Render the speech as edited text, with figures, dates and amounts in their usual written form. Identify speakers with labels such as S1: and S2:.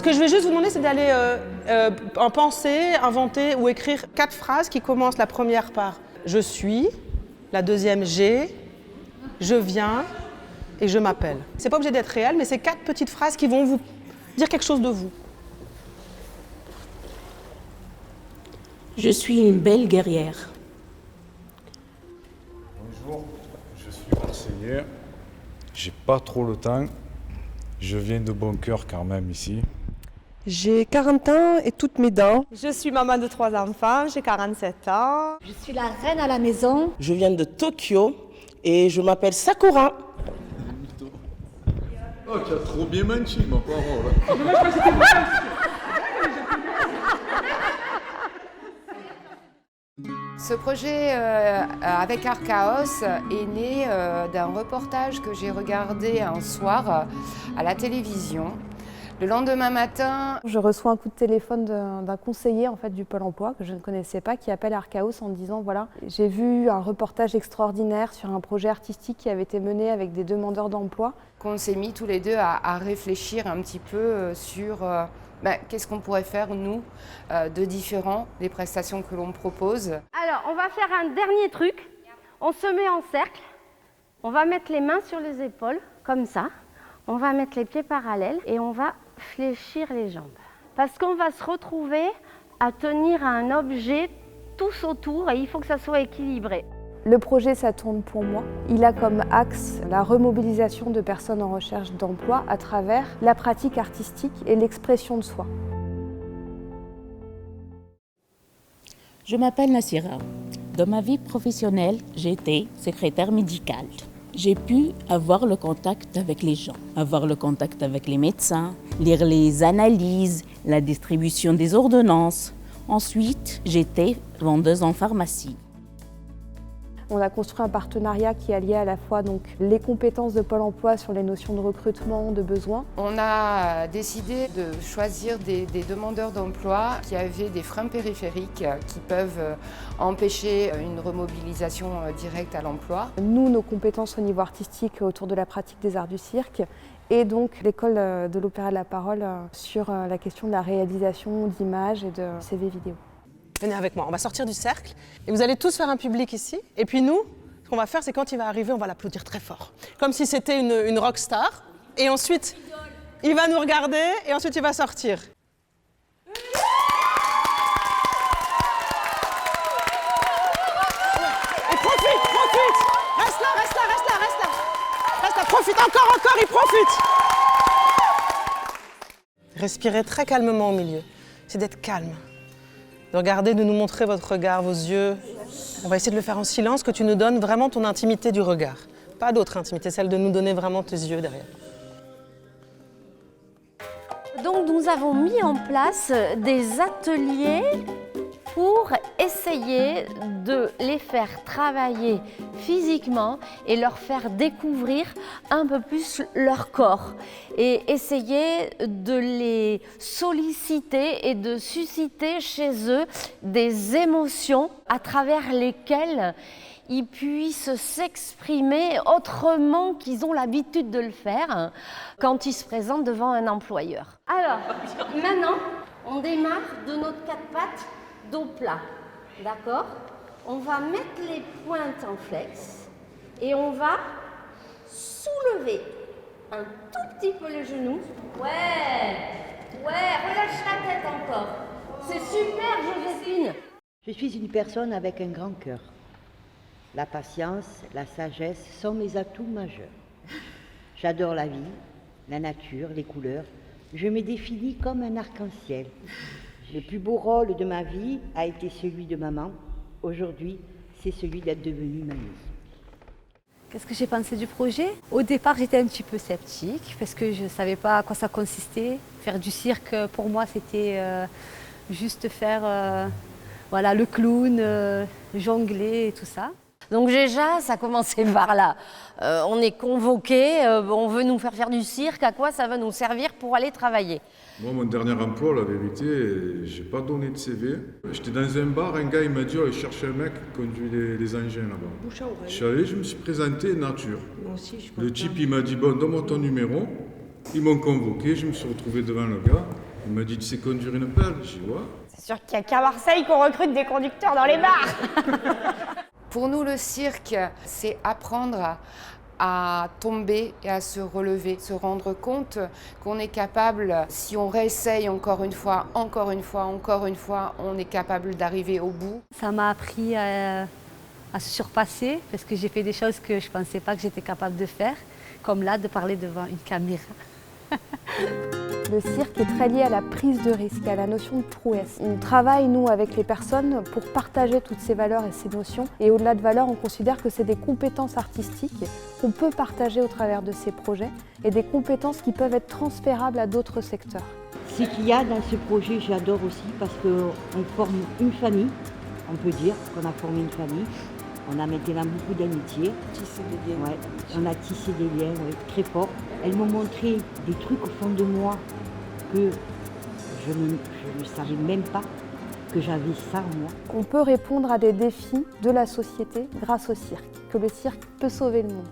S1: que je vais juste vous demander, c'est d'aller en penser, inventer ou écrire 4 phrases qui commencent la première par « je suis », la deuxième « j'ai »,« je viens » et « je m'appelle ». C'est pas obligé d'être réel, mais c'est 4 petites phrases qui vont vous dire quelque chose de vous.
S2: Je suis une belle guerrière.
S3: Bonjour, je suis conseiller. J'ai pas trop le temps. Je viens de bon cœur quand même ici.
S4: J'ai 40 ans et toutes mes dents.
S5: Je suis maman de 3 enfants, j'ai 47 ans.
S6: Je suis la reine à la maison.
S7: Je viens de Tokyo et je m'appelle Sakura.
S8: Oh, tu as trop bien menti, ma parole.
S9: Ce projet avec Archaos est né d'un reportage que j'ai regardé un soir à la télévision. Le lendemain matin,
S10: je reçois un coup de téléphone d'un conseiller en fait, du Pôle emploi que je ne connaissais pas, qui appelle Archaos en me disant voilà, j'ai vu un reportage extraordinaire sur un projet artistique qui avait été mené avec des demandeurs d'emploi.
S9: Qu'on s'est mis tous les deux à réfléchir un petit peu sur qu'est-ce qu'on pourrait faire nous de différent des prestations que l'on propose.
S11: Alors on va faire un dernier truc, on se met en cercle, on va mettre les mains sur les épaules comme ça, on va mettre les pieds parallèles et on va fléchir les jambes. Parce qu'on va se retrouver à tenir un objet tous autour et il faut que ça soit équilibré.
S10: Le projet Ça tourne pour moi. Il a comme axe la remobilisation de personnes en recherche d'emploi à travers la pratique artistique et l'expression de soi.
S2: Je m'appelle Nassira. Dans ma vie professionnelle, j'ai été secrétaire médicale. J'ai pu avoir le contact avec les gens, avoir le contact avec les médecins, lire les analyses, la distribution des ordonnances. Ensuite, j'étais vendeuse en pharmacie.
S10: On a construit un partenariat qui alliait à la fois donc, les compétences de Pôle emploi sur les notions de recrutement, de besoins.
S9: On a décidé de choisir des demandeurs d'emploi qui avaient des freins périphériques qui peuvent empêcher une remobilisation directe à l'emploi.
S10: Nous, nos compétences au niveau artistique autour de la pratique des arts du cirque et donc l'école de l'Opéra de la Parole sur la question de la réalisation d'images et de CV vidéo.
S1: Venez avec moi, on va sortir du cercle et vous allez tous faire un public ici. Et puis nous, ce qu'on va faire, c'est quand il va arriver, on va l'applaudir très fort. Comme si c'était une rock star. Et ensuite, il va nous regarder et ensuite il va sortir. Et profite. Reste là. Profite encore, il profite. Respirez très calmement au milieu. C'est d'être calme. De regarder, de nous montrer votre regard, vos yeux. On va essayer de le faire en silence, que tu nous donnes vraiment ton intimité du regard. Pas d'autre intimité, celle de nous donner vraiment tes yeux derrière.
S11: Donc nous avons mis en place des ateliers pour essayer de les faire travailler physiquement et leur faire découvrir un peu plus leur corps et essayer de les solliciter et de susciter chez eux des émotions à travers lesquelles ils puissent s'exprimer autrement qu'ils ont l'habitude de le faire quand ils se présentent devant un employeur. Alors, maintenant, on démarre de notre 4 pattes dos plat, d'accord? On va mettre les pointes en flex et on va soulever un tout petit peu les genoux. Ouais, relâche la tête encore. C'est super, Joséphine.
S6: Je suis une personne avec un grand cœur. La patience, la sagesse sont mes atouts majeurs. J'adore la vie, la nature, les couleurs. Je me définis comme un arc-en-ciel. Le plus beau rôle de ma vie a été celui de maman. Aujourd'hui, c'est celui d'être devenue mamie.
S12: Qu'est-ce que j'ai pensé du projet? Au départ, j'étais un petit peu sceptique parce que je ne savais pas à quoi ça consistait. Faire du cirque, pour moi, c'était juste faire le clown, jongler et tout ça.
S11: Donc déjà, ça commençait par là. On est convoqué, on veut nous faire du cirque, à quoi ça va nous servir pour aller travailler?
S8: Moi, mon dernier emploi, la vérité, j'ai pas donné de CV. J'étais dans un bar, un gars il m'a dit oh, il cherchait un mec qui conduit les engins là-bas. Je suis allé, je me suis présenté nature.
S12: Moi aussi, je
S8: Le type il m'a dit bon, donne-moi ton numéro. Ils m'ont convoqué, je me suis retrouvé devant le gars. Il m'a dit, tu sais conduire une pelle? J'ai dit, ouais.
S5: C'est sûr qu'il n'y a qu'à Marseille qu'on recrute des conducteurs dans les bars.
S9: Pour nous, le cirque, c'est apprendre à tomber et à se relever, se rendre compte qu'on est capable, si on réessaye encore une fois, on est capable d'arriver au bout.
S12: Ça m'a appris à se surpasser parce que j'ai fait des choses que je ne pensais pas que j'étais capable de faire, comme là, de parler devant une caméra.
S10: Le cirque est très lié à la prise de risque, à la notion de prouesse. On travaille, nous, avec les personnes pour partager toutes ces valeurs et ces notions. Et au-delà de valeurs, on considère que c'est des compétences artistiques qu'on peut partager au travers de ces projets et des compétences qui peuvent être transférables à d'autres secteurs.
S6: Ce qu'il y a dans ce projet, j'adore aussi parce qu'on forme une famille. On peut dire qu'on a formé une famille. On a maintenant beaucoup d'amitié.
S7: Tisser des liens.
S6: Ouais, on a tissé des liens très forts. Elles m'ont montré des trucs au fond de moi que je ne savais même pas que j'avais ça en moi.
S10: On peut répondre à des défis de la société grâce au cirque, que le cirque peut sauver le monde.